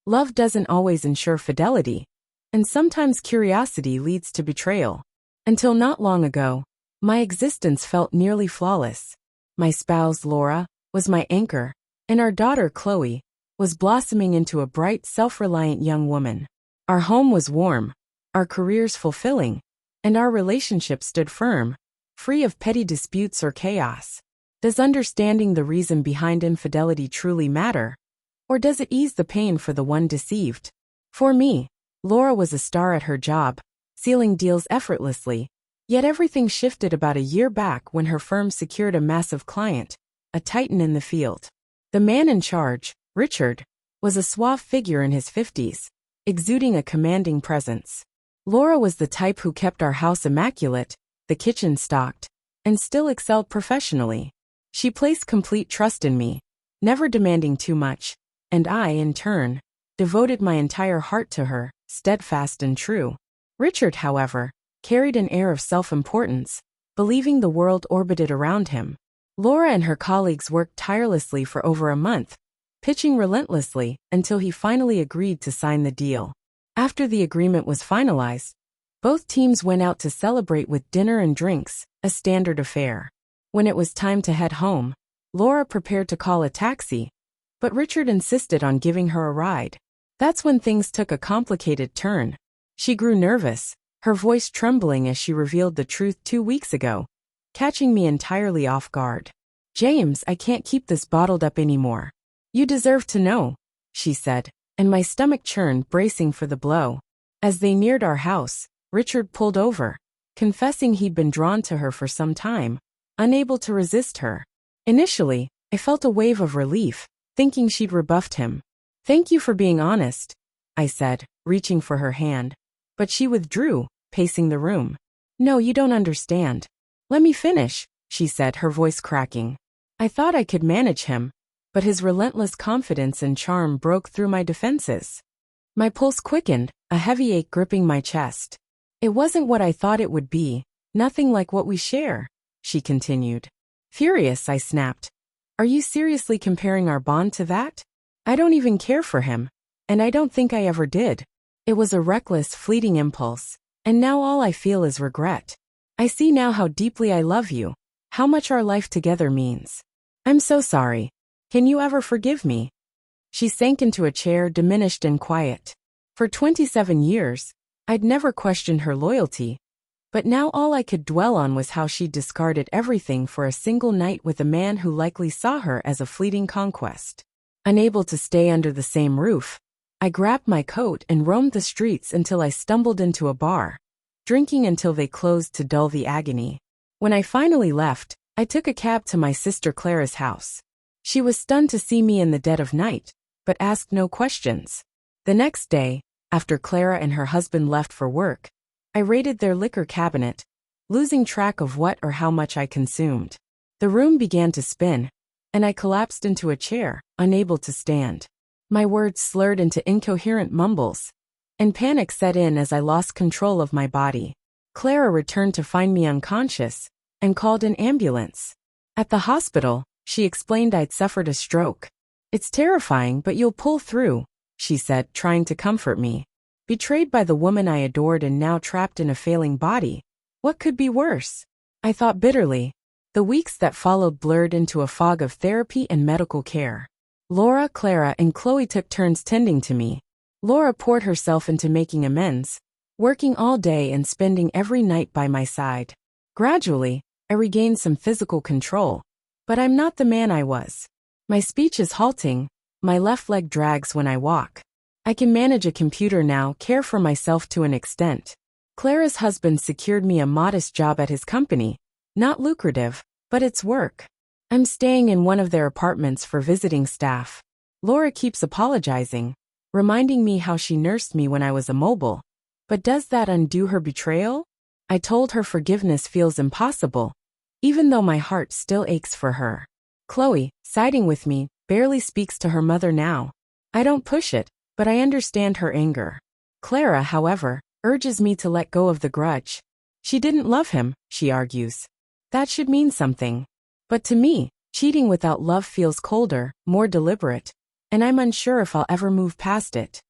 Love doesn't always ensure fidelity, and sometimes curiosity leads to betrayal. Until not long ago, my existence felt nearly flawless. My spouse, Laura, was my anchor, and our daughter, Chloe, was blossoming into a bright, self-reliant young woman. Our home was warm, our careers fulfilling, and our relationship stood firm, free of petty disputes or chaos. Does understanding the reason behind infidelity truly matter? Or does it ease the pain for the one deceived? For me, Laura was a star at her job, sealing deals effortlessly, yet everything shifted about a year back when her firm secured a massive client, a titan in the field. The man in charge, Richard, was a suave figure in his 50s, exuding a commanding presence. Laura was the type who kept our house immaculate, the kitchen stocked, and still excelled professionally. She placed complete trust in me, never demanding too much, and I, in turn, devoted my entire heart to her, steadfast and true. Richard, however, carried an air of self-importance, believing the world orbited around him. Laura and her colleagues worked tirelessly for over a month, pitching relentlessly until he finally agreed to sign the deal. After the agreement was finalized, both teams went out to celebrate with dinner and drinks, a standard affair. When it was time to head home, Laura prepared to call a taxi, but Richard insisted on giving her a ride. That's when things took a complicated turn. She grew nervous, her voice trembling as she revealed the truth 2 weeks ago, catching me entirely off guard. "James, I can't keep this bottled up anymore. You deserve to know," she said, and my stomach churned, bracing for the blow. As they neared our house, Richard pulled over, confessing he'd been drawn to her for some time, unable to resist her. Initially, I felt a wave of relief, thinking she'd rebuffed him. "Thank you for being honest," I said, reaching for her hand. But she withdrew, pacing the room. "No, you don't understand. Let me finish," she said, her voice cracking. I thought I could manage him, but his relentless confidence and charm broke through my defenses. My pulse quickened, a heavy ache gripping my chest. "It wasn't what I thought it would be, nothing like what we share," she continued. Furious, I snapped. "Are you seriously comparing our bond to that? I don't even care for him, and I don't think I ever did. It was a reckless, fleeting impulse, and now all I feel is regret. I see now how deeply I love you, how much our life together means. I'm so sorry. Can you ever forgive me?" She sank into a chair, diminished and quiet. For 27 years, I'd never questioned her loyalty, but now all I could dwell on was how she'd discarded everything for a single night with a man who likely saw her as a fleeting conquest. Unable to stay under the same roof, I grabbed my coat and roamed the streets until I stumbled into a bar, drinking until they closed to dull the agony. When I finally left, I took a cab to my sister Clara's house. She was stunned to see me in the dead of night, but asked no questions. The next day, after Clara and her husband left for work, I raided their liquor cabinet, losing track of what or how much I consumed. The room began to spin, and I collapsed into a chair, unable to stand. My words slurred into incoherent mumbles, and panic set in as I lost control of my body. Clara returned to find me unconscious, and called an ambulance. At the hospital, she explained I'd suffered a stroke. "It's terrifying, but you'll pull through," she said, trying to comfort me. Betrayed by the woman I adored and now trapped in a failing body, what could be worse? I thought bitterly. The weeks that followed blurred into a fog of therapy and medical care. Laura, Clara, and Chloe took turns tending to me. Laura poured herself into making amends, working all day and spending every night by my side. Gradually, I regained some physical control, but I'm not the man I was. My speech is halting, my left leg drags when I walk. I can manage a computer now, care for myself to an extent. Clara's husband secured me a modest job at his company, not lucrative, but it's work. I'm staying in one of their apartments for visiting staff. Laura keeps apologizing, reminding me how she nursed me when I was immobile. But does that undo her betrayal? I told her forgiveness feels impossible, even though my heart still aches for her. Chloe, siding with me, barely speaks to her mother now. I don't push it, but I understand her anger. Clara, however, urges me to let go of the grudge. She didn't love him, she argues. That should mean something. But to me, cheating without love feels colder, more deliberate. and I'm unsure if I'll ever move past it.